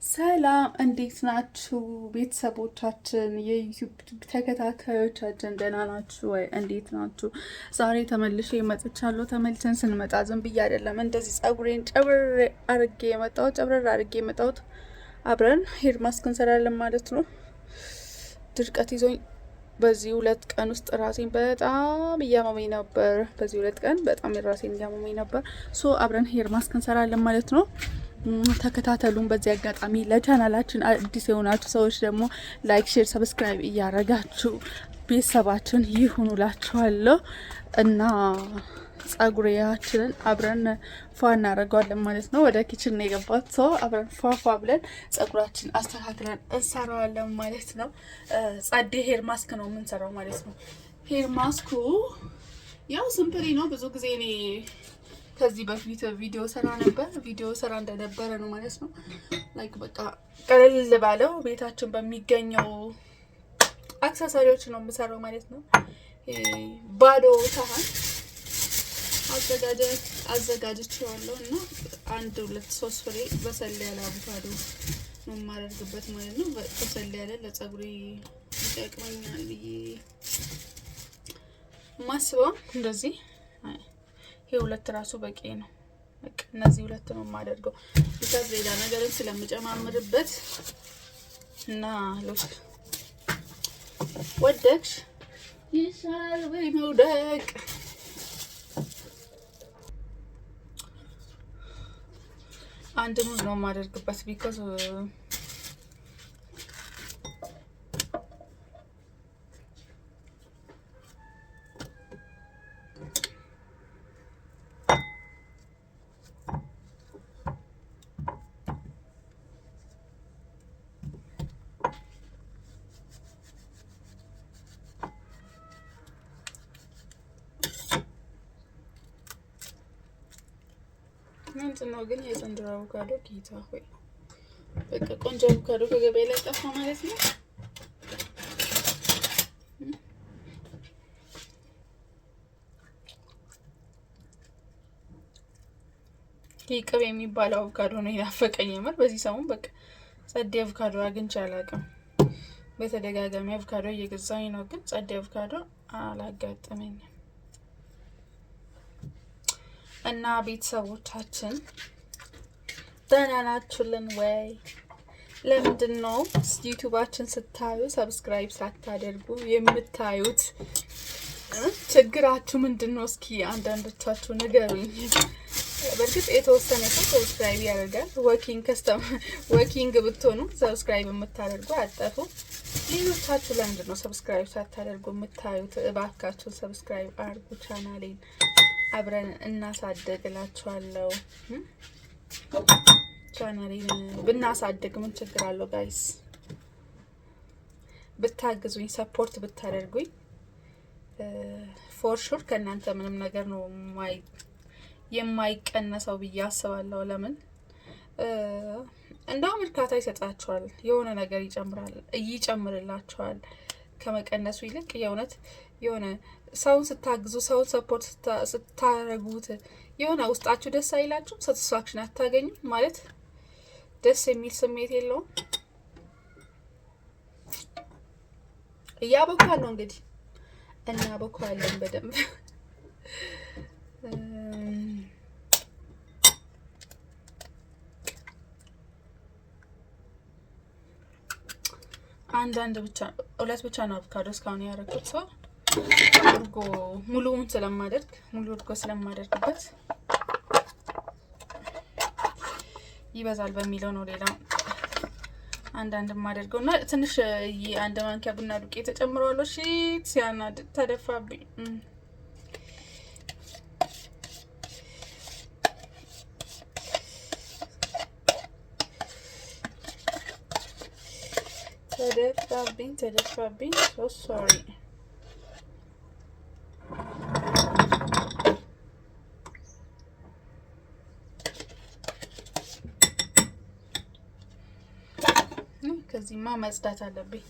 ሰላም እንዴት ናችሁ? ቤተሰቦቻችን የዩቲዩብ ተከታታዮቻችን ደህና ናችሁ ወይ? እንዴት ናችሁ? ዛሬ ተመልሼ መጥቻለሁ። ተመልሰን ስንመጣ ዝም ብዬ አይደለም እንደዚህ ጸጉሬን ጨብረር አድርጌ የመጣሁት አብረን ሄር ማስክ እንሰራለን ማለት ነው። ድርቀት ይዞኝ በዚህ 2 ቀን ውስጥ ራሴን በጣም እያመመኝ ነበር። በዚህ 2 ቀን በጣም ራሴን እያመመኝ ነበር። አብረን ሄር ማስክ እንሰራለን ማለት ነው። ተከታተሉን። በዚህ አጋጣሚ ለቻናላችን አዲስ የሆናችሁ ሰዎች ደግሞ ላይክ፣ ሼር፣ ሰብስክራይብ እያረጋችሁ ቤተሰባችን ይሁኑላችኋለሁ እና ጸጉሬያችንን አብረን ፏ እናደርገዋለን ማለት ነው። ወደ ኪችን ነው የገባት ሰው አብረን ፏ ብለን ጸጉራችን አስተካክለን እንሰራዋለን ማለት ነው። ጸዴ ሄር ማስክ ነው የምንሰራው ማለት ነው። ሄር ማስኩ ያው ሲምፕሊ ነው። ብዙ ጊዜ እኔ ከዚህ በፊት ቪዲዮ ሰራ እንደነበረ ነው ማለት ነው። ላይክ በቃ ቀለል ባለው ቤታችን በሚገኘው አክሰሰሪዎች ነው የምሰራው ማለት ነው። ባዶ ሳህን አዘጋጅቼዋለሁ እና 1 2 3 ፍሬ በሰል ያለ አቮካዶ ነው የማደርግበት ማለት ነው። በሰል ያለ ለጸጉሬ ይጠቅመኛል ብዬ ማስበው እንደዚህ ሁለት ራሱ በቂ ነው። በቃ እነዚህ 2 ነው የማደርገው because ሌላ ነገርን ስለምጨማምርበት እና ሎክ ወደቅሽ ይሻል ወይ መውደቅ። አንድ ሙዝ ነው የማደርግበት because ምንድን ነው ግን የዘንድሮ አቮካዶ ጌታ ሆይ በቃ ቆንጆ አቮካዶ ከገበያ ላይ ጠፋ ማለት ነው። ቅቤ የሚባለው አቮካዶ ነው ያፈቀኝ ማለት በዚህ ሰሞን በቃ ጸዴ አቮካዶ አግኝቼ አላውቅም። በተደጋጋሚ አቮካዶ እየገዛኝ ነው ግን ጸዴ አቮካዶ አላጋጠመኝም። እና ቤተሰቦቻችን ደህና ናችሁልን ወይ? ለምንድን ነው ዩቲዩባችን ስታዩ ሰብስክራይብ ሳታደርጉ የምታዩት? ችግራችሁ ምንድን ነው? እስኪ አንዳንዶቻችሁ ንገሩኝ። በእርግጥ የተወሰነ ሰው ሰብስክራይብ ያደርጋል። ወኪንግ ብትሆኑ ሰብስክራይብ የምታደርጉ አጠፉ። ሌሎቻችሁ ለምንድን ነው ሰብስክራይብ ሳታደርጉ የምታዩት? እባካችሁ ሰብስክራይብ አድርጉ ቻናሌን አብረን እናሳድግላችኋለሁ። ቻናሌን ብናሳድግ ምን ችግር አለው ጋይስ? ብታግዙኝ ሰፖርት ብታደርጉኝ ፎር ሹር ከእናንተ ምንም ነገር ነው የማይቀነሰው ብዬ አስባለሁ። ለምን እንደውም እርካታ ይሰጣችኋል። የሆነ ነገር ይጨምርላችኋል ከመቀነሱ ይልቅ የእውነት የሆነ ሰውን ስታግዙ ሰውን ሰፖርት ስታረጉት የሆነ ውስጣችሁ ደስ አይላችሁ? ሳቲስፋክሽን አታገኙ ማለት ደስ የሚል ስሜት የለውም? እያቦካን ነው እንግዲህ እናቦካዋለን በደንብ። አንዳንድ ብቻ 2 ብቻ ነው አቮካዶ እስካሁን ያደረኩት ሰው እርጎ ሙሉ እርጎ ስለማደርግበት ይበዛል በሚለው ነው። ሌላ አንዳንድ ማደርገው እና ትንሽ 1 ማንኪያ ቡና ዱቄት ተጨምሯለሁ። እሺ ሲያናድ ተደፋብኝ። ተደፋብኝ so sorry። ከዚህማ መጽዳት አለብኝ።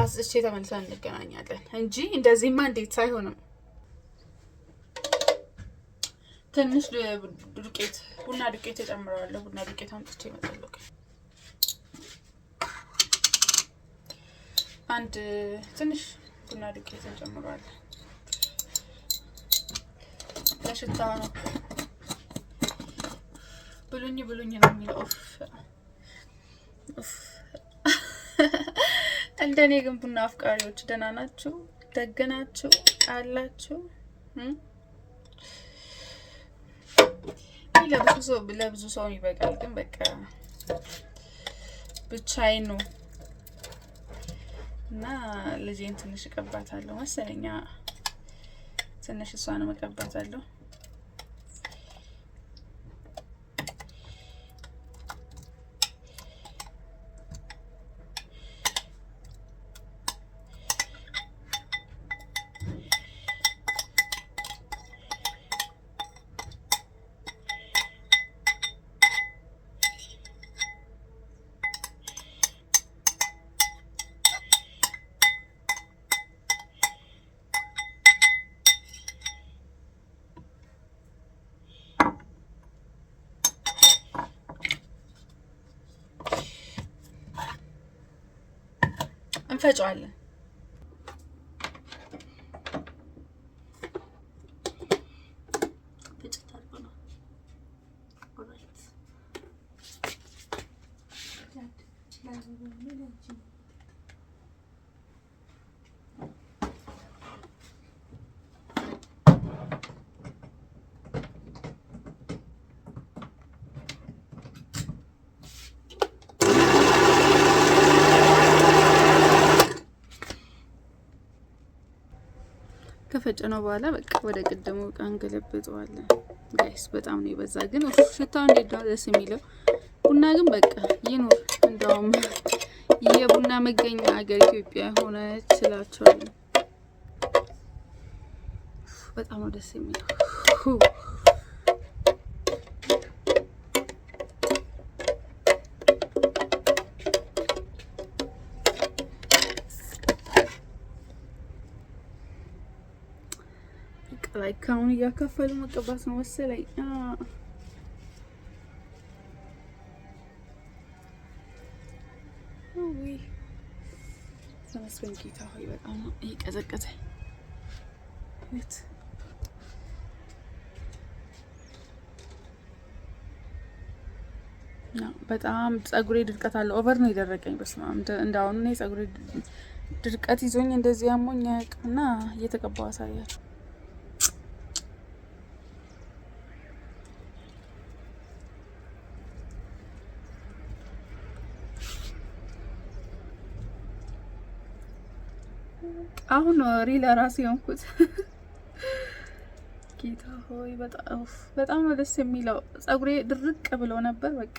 አስቼ ተመልሰን እንገናኛለን እንጂ እንደዚህማ እንዴት አይሆንም። ትንሽ ዱቄት ቡና ዱቄት ተጨምራለሁ። ቡና ዱቄት አምጥቼ እመጣለሁ። አንድ ትንሽ ቡና ዱቄት እንጨምራለን። ለሽታ ነው። ብሉኝ ነው የሚለው። እንደኔ ግን ቡና አፍቃሪዎች ደህና ናችሁ? ደግ ናችሁ አላችሁ? ለብዙ ሰው ይበቃል፣ ግን በቃ ብቻዬን ነው እና ልጄን ትንሽ እቀባታለሁ መሰለኝ። ትንሽ እሷን እቀባታለሁ። እንፈጫዋለን። ከፈጨነው በኋላ በቃ ወደ ቅድሙ ዕቃ እንገለብጠዋለን። ጋይስ በጣም ነው የበዛ፣ ግን ሽታው እንዴት ደስ የሚለው ቡና ግን በቃ ይኑር። እንደውም የቡና መገኛ ሀገር ኢትዮጵያ ሆነ እችላችኋለሁ። በጣም ነው ደስ የሚለው። ላይክ አሁን እያከፈሉ መቀባት ነው መሰለኝ። ወይ ተመስገን ጌታ ሆይ፣ በጣም ነው እየቀዘቀዘ በጣም ጸጉሬ ድርቀት አለ። ኦቨር ነው የደረቀኝ። በስመ አብ እንዳሁን ነው ጸጉሬ ድርቀት ይዞኝ እንደዚህ ያሞኝ እና እየተቀባው አሳያችሁ። አሁን ሪል ራሴ ሆንኩት። ጌታ ሆይ በጣም ነው ደስ የሚለው። ጸጉሬ ድርቅ ብሎ ነበር በቃ።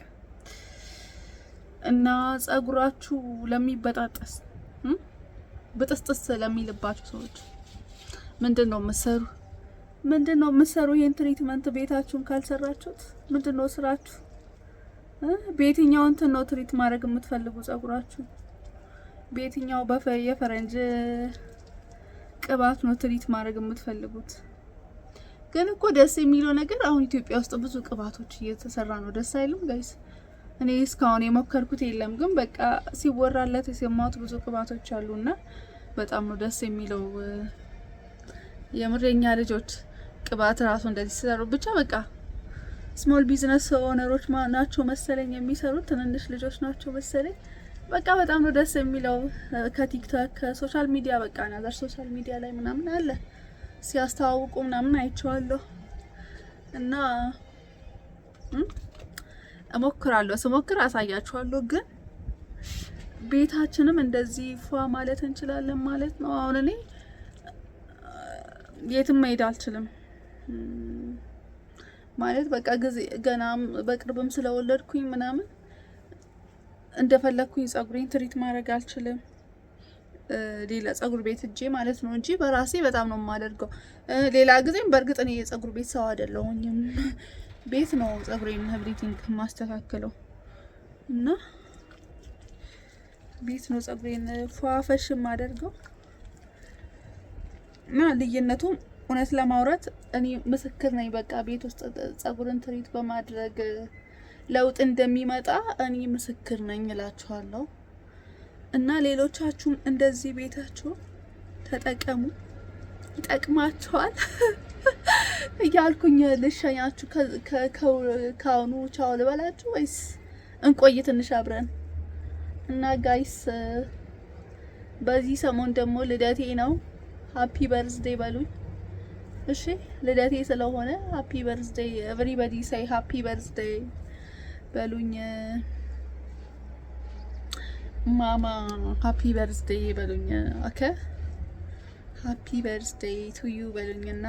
እና ጸጉራችሁ ለሚበጣጠስ ብጥስጥስ ለሚልባችሁ ሰዎች ምንድነው የምትሰሩ? ይሄን ትሪትመንት ቤታችሁን ካልሰራችሁት ምንድነው ስራችሁ? በየትኛው እንትን ነው ትሪት ማድረግ የምትፈልጉ ጸጉራችሁ? በየትኛው የፈረንጅ ቅባት ነው ትሪት ማድረግ የምትፈልጉት? ግን እኮ ደስ የሚለው ነገር አሁን ኢትዮጵያ ውስጥ ብዙ ቅባቶች እየተሰራ ነው። ደስ አይልም ጋይስ? እኔ እስካሁን የሞከርኩት የለም፣ ግን በቃ ሲወራለት የሰማሁት ብዙ ቅባቶች አሉና በጣም ነው ደስ የሚለው። የምሬኛ ልጆች ቅባት ራሱ እንደዚህ ሲሰሩ ብቻ በቃ ስሞል ቢዝነስ ኦነሮች ናቸው መሰለኝ የሚሰሩት፣ ትንንሽ ልጆች ናቸው መሰለኝ። በቃ በጣም ነው ደስ የሚለው። ከቲክቶክ ከሶሻል ሚዲያ በቃ ናዘር ሶሻል ሚዲያ ላይ ምናምን አለ ሲያስተዋውቁ ምናምን አይቼዋለሁ እና እሞክራለሁ። ስሞክር አሳያችኋለሁ። ግን ቤታችንም እንደዚህ ፏ ማለት እንችላለን ማለት ነው። አሁን እኔ የትም መሄድ አልችልም ማለት በቃ ጊዜ ገናም በቅርብም ስለወለድኩኝ ምናምን እንደፈለኩኝ ጸጉሬን ትሪት ማድረግ አልችልም። ሌላ ጸጉር ቤት እጄ ማለት ነው እንጂ በራሴ በጣም ነው የማደርገው። ሌላ ጊዜም በእርግጥ እኔ የጸጉር ቤት ሰው አይደለሁኝም። ቤት ነው ጸጉሬን ኤቭሪቲንግ ማስተካከለው እና ቤት ነው ጸጉሬን ፏፈሽ ማደርገው እና ልዩነቱ እውነት ለማውራት እኔ ምስክር ነኝ። በቃ ቤት ውስጥ ጸጉርን ትሪት በማድረግ ለውጥ እንደሚመጣ እኔ ምስክር ነኝ እላችኋለሁ። እና ሌሎቻችሁም እንደዚህ ቤታችሁ ተጠቀሙ፣ ይጠቅማችኋል እያልኩኝ ልሸኛችሁ። ከአሁኑ ቻው ልበላችሁ ወይስ እንቆይ ትንሽ አብረን? እና ጋይስ በዚህ ሰሞን ደግሞ ልደቴ ነው። ሃፒ በርዝዴ በሉኝ እሺ። ልደቴ ስለሆነ ሃፒ በርዝዴ ኤቨሪባዲ ሳይ ሃፒ በርዝዴ በሉኝ። ማማ ሃፒ በርዝዴ በሉኝ። ኦኬ ሃፒ በርዝዴ ቱ ዩ በሉኝና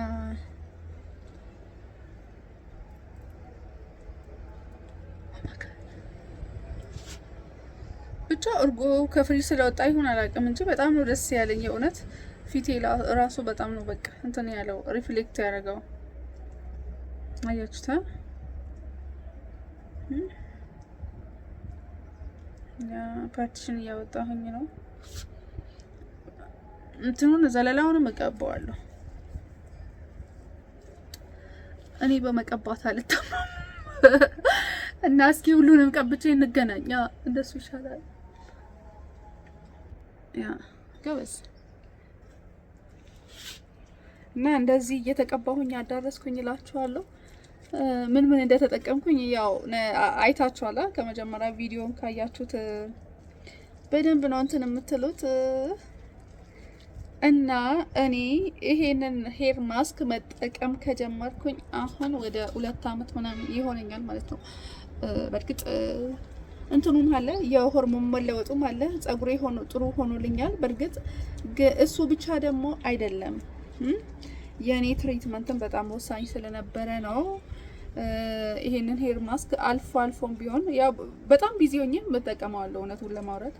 ብቻ እርጎ ከፍሪጅ ስለወጣ ይሁን አላውቅም እንጂ በጣም ነው ደስ ያለኝ የእውነት። ፊቴ ራሱ በጣም ነው በቃ እንትን ያለው ሪፍሌክት ያደረገው አያችሁታ። ያ ፓርቲሽን እያወጣሁኝ ነው። እንትኑን ዘለላውንም እቀባዋለሁ። እኔ በመቀባት አልተማም እና እስኪ ሁሉንም ቀብቼ እንገናኝ። ያ እንደሱ ይሻላል። ያ ገበስ እና እንደዚህ እየተቀባሁኝ አዳረስኩኝ እላችኋለሁ። ምን ምን እንደተጠቀምኩኝ ያው አይታችኋላ። ከመጀመሪያ ቪዲዮን ካያችሁት በደንብ ነው እንትን የምትሉት። እና እኔ ይሄንን ሄር ማስክ መጠቀም ከጀመርኩኝ አሁን ወደ 2 አመት ምናምን ይሆነኛል ማለት ነው። በእርግጥ እንትኑም አለ የሆርሞን መለወጡም አለ። ጸጉሬ ሆኖ ጥሩ ሆኖልኛል። በእርግጥ እሱ ብቻ ደግሞ አይደለም የኔ ትሪትመንትን በጣም ወሳኝ ስለነበረ ነው። ይሄንን ሄር ማስክ አልፎ አልፎም ቢሆን ያው በጣም ቢዚ ሆኜ መጠቀማለሁ። እውነቱን ለማውራት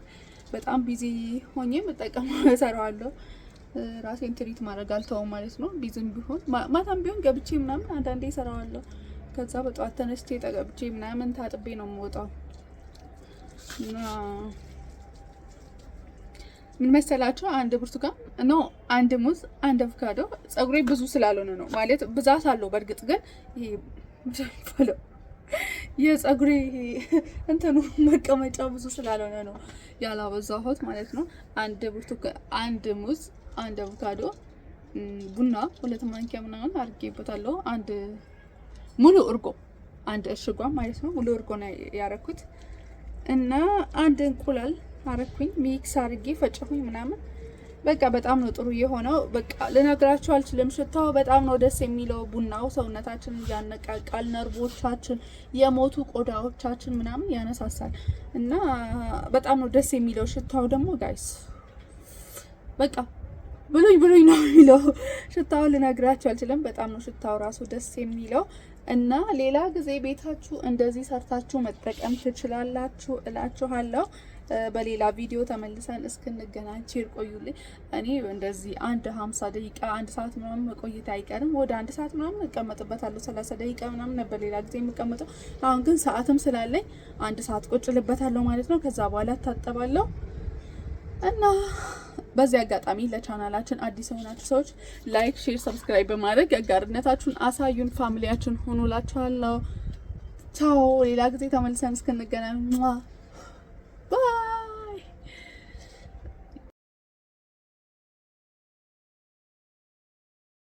በጣም ቢዚ ሆኜ መጠቀማለሁ፣ እሰራዋለሁ። ራሴን ትሪት ማድረግ አልተውም ማለት ነው። ቢዝም ቢሆን ማታም ቢሆን ገብቼ ምናምን አንዳንዴ እሰራዋለሁ። ከዛ በጠዋት ተነስቼ ተገብቼ ምናምን ታጥቤ ነው የምወጣው። እና ምን መሰላችሁ አንድ ብርቱካን ነው፣ አንድ ሙዝ፣ አንድ አቮካዶ። ጸጉሬ ብዙ ስላልሆነ ነው ማለት ብዛት አለው። በእርግጥ ግን ይሄ የጸጉሬ እንትኑ መቀመጫ ብዙ ስላልሆነ ነው ያላበዛሁት ማለት ነው። አንድ ብርቱካን፣ አንድ ሙዝ፣ አንድ አቮካዶ፣ ቡና 2 ማንኪያ ምናምን አድርጌበታለሁ። አንድ ሙሉ እርጎ፣ አንድ እሽጓ ማለት ነው። ሙሉ እርጎ ነው ያረኩት እና አንድ እንቁላል አረኩኝ። ሚክስ አድርጌ ፈጨሁኝ ምናምን። በቃ በጣም ነው ጥሩ የሆነው። በቃ ልነግራችሁ አልችልም። ሽታው በጣም ነው ደስ የሚለው። ቡናው ሰውነታችንን ያነቃቃል፣ ነርቮቻችን፣ የሞቱ ቆዳዎቻችን ምናምን ያነሳሳል እና በጣም ነው ደስ የሚለው። ሽታው ደግሞ ጋይስ በቃ ብሉኝ ነው የሚለው። ሽታው ልነግራችሁ አልችልም። በጣም ነው ሽታው ራሱ ደስ የሚለው እና ሌላ ጊዜ ቤታችሁ እንደዚህ ሰርታችሁ መጠቀም ትችላላችሁ እላችኋለሁ። በሌላ ቪዲዮ ተመልሰን እስክንገናኝ ቼር ቆዩልኝ። እኔ እንደዚህ 50 ደቂቃ 1 ሰዓት ምናምን መቆየት አይቀርም። ወደ 1 ሰዓት ምናምን እቀመጥበታለሁ። 30 ደቂቃ ምናምን ነበር ሌላ ጊዜ የምቀመጠው። አሁን ግን ሰዓትም ስላለኝ 1 ሰዓት ቁጭ ልበታለሁ ማለት ነው። ከዛ በኋላ ታጠባለሁ እና በዚህ አጋጣሚ ለቻናላችን አዲስ የሆናችሁ ሰዎች ላይክ፣ ሼር፣ ሰብስክራይብ በማድረግ አጋርነታችሁን አሳዩን። ፋሚሊያችን ሆኑላችኋለሁ። ቻው። ሌላ ጊዜ ተመልሰን እስክንገናኝ